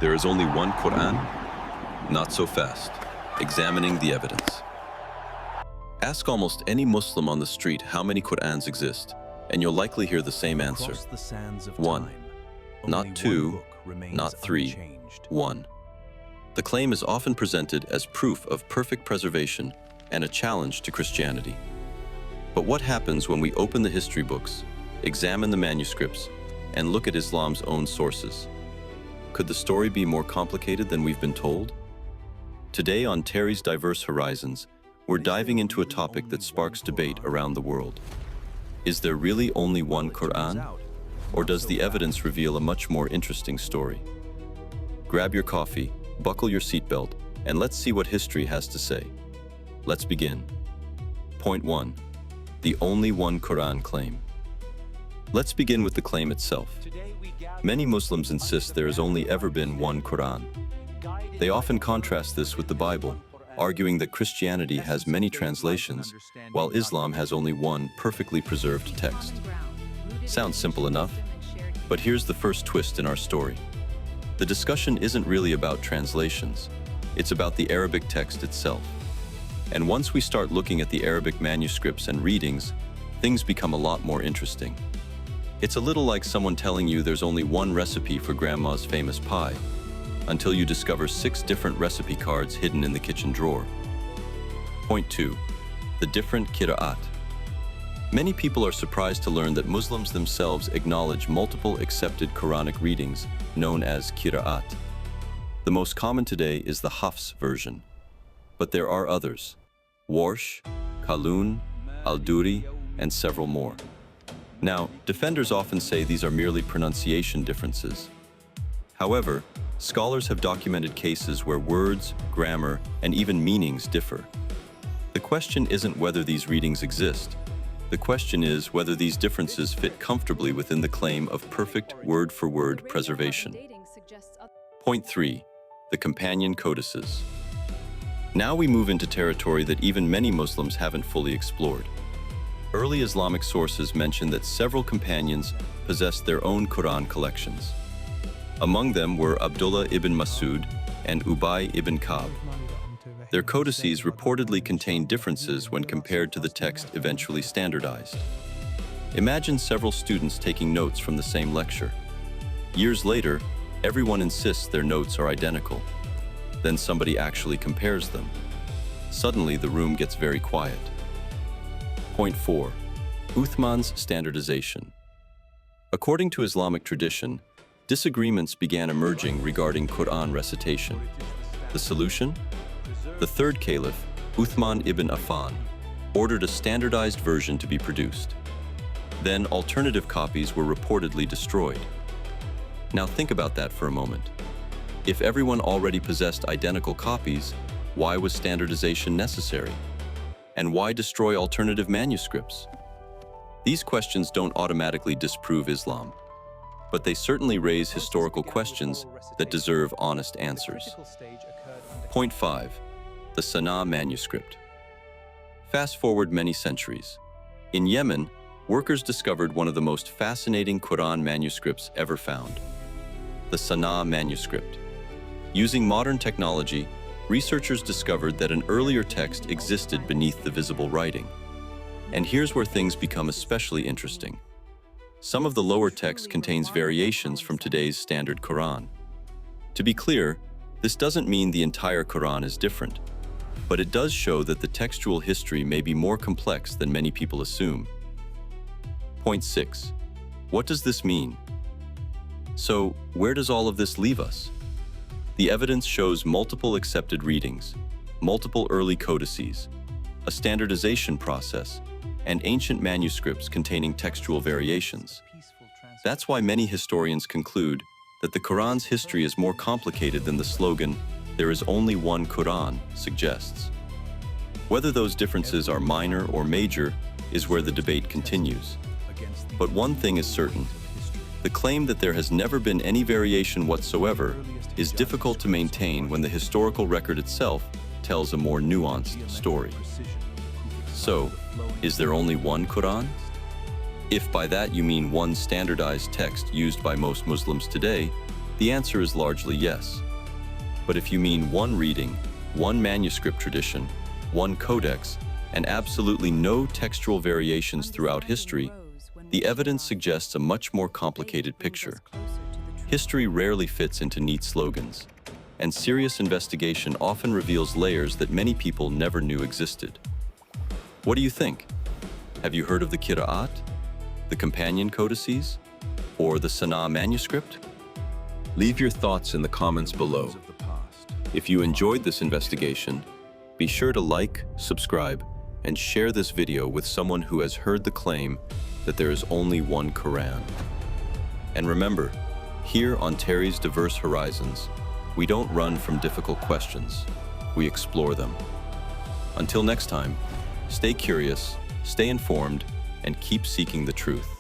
There is only one Quran? Not so fast. Examining the evidence. Ask almost any Muslim on the street how many Qur'ans exist, and you'll likely hear the same answer. One. Not two, not three, one. The claim is often presented as proof of perfect preservation and a challenge to Christianity. But what happens when we open the history books, examine the manuscripts, and look at Islam's own sources? Could the story be more complicated than we've been told? Today on Terry's Diverse Horizons, we're diving into a topic that sparks debate around the world. Is there really only one Quran? Or does the evidence reveal a much more interesting story? Grab your coffee, buckle your seatbelt, and let's see what history has to say. Let's begin. Point 1. The only one Quran claim. Let's begin with the claim itself. Many Muslims insist there has only ever been one Quran. They often contrast this with the Bible, arguing that Christianity has many translations, while Islam has only one perfectly preserved text. Sounds simple enough, but here's the first twist in our story. The discussion isn't really about translations, it's about the Arabic text itself. And once we start looking at the Arabic manuscripts and readings, things become a lot more interesting. It's a little like someone telling you there's only one recipe for grandma's famous pie, until you discover 6 different recipe cards hidden in the kitchen drawer. Point 2. The different Qira'at. Many people are surprised to learn that Muslims themselves acknowledge multiple accepted Quranic readings, known as Qira'at. The most common today is the Hafs version, but there are others: Warsh, Qalun, Al-Duri, and several more. Now, defenders often say these are merely pronunciation differences. However, scholars have documented cases where words, grammar, and even meanings differ. The question isn't whether these readings exist. The question is whether these differences fit comfortably within the claim of perfect word-for-word preservation. Point 3. The companion codices. Now we move into territory that even many Muslims haven't fully explored. Early Islamic sources mention that several companions possessed their own Quran collections. Among them were Abdullah ibn Masud and Ubay ibn Ka'b. Their codices reportedly contain differences when compared to the text eventually standardized. Imagine several students taking notes from the same lecture. Years later, everyone insists their notes are identical. Then somebody actually compares them. Suddenly, the room gets very quiet. Point 4. Uthman's standardization. According to Islamic tradition, disagreements began emerging regarding Quran recitation. The solution? The third Caliph, Uthman ibn Affan, ordered a standardized version to be produced. Then alternative copies were reportedly destroyed. Now think about that for a moment. If everyone already possessed identical copies, why was standardization necessary? And why destroy alternative manuscripts? These questions don't automatically disprove Islam, but they certainly raise historical questions that deserve honest answers. Point 5. The Sanaa manuscript. Fast forward many centuries. In Yemen, workers discovered one of the most fascinating Quran manuscripts ever found, the Sanaa manuscript. Using modern technology, researchers discovered that an earlier text existed beneath the visible writing. And here's where things become especially interesting. Some of the lower text contains variations from today's standard Quran. To be clear, this doesn't mean the entire Quran is different, but it does show that the textual history may be more complex than many people assume. Point 6. What does this mean? So, where does all of this leave us? The evidence shows multiple accepted readings, multiple early codices, a standardization process, and ancient manuscripts containing textual variations. That's why many historians conclude that the Quran's history is more complicated than the slogan, "There is only one Quran," suggests. Whether those differences are minor or major is where the debate continues. But one thing is certain: the claim that there has never been any variation whatsoever is difficult to maintain when the historical record itself tells a more nuanced story. So, is there only one Quran? If by that you mean one standardized text used by most Muslims today, The answer is largely yes. But if you mean one reading, one manuscript tradition, one codex, and absolutely no textual variations throughout history, the evidence suggests a much more complicated picture. History rarely fits into neat slogans, and serious investigation often reveals layers that many people never knew existed. What do you think? Have you heard of the Qira'at, the companion codices, or the Sanaa manuscript? Leave your thoughts in the comments below. If you enjoyed this investigation, be sure to like, subscribe, and share this video with someone who has heard the claim that there is only one Quran. And remember, here on Terry's Diverse Horizons, we don't run from difficult questions, we explore them. Until next time, stay curious, stay informed, and keep seeking the truth.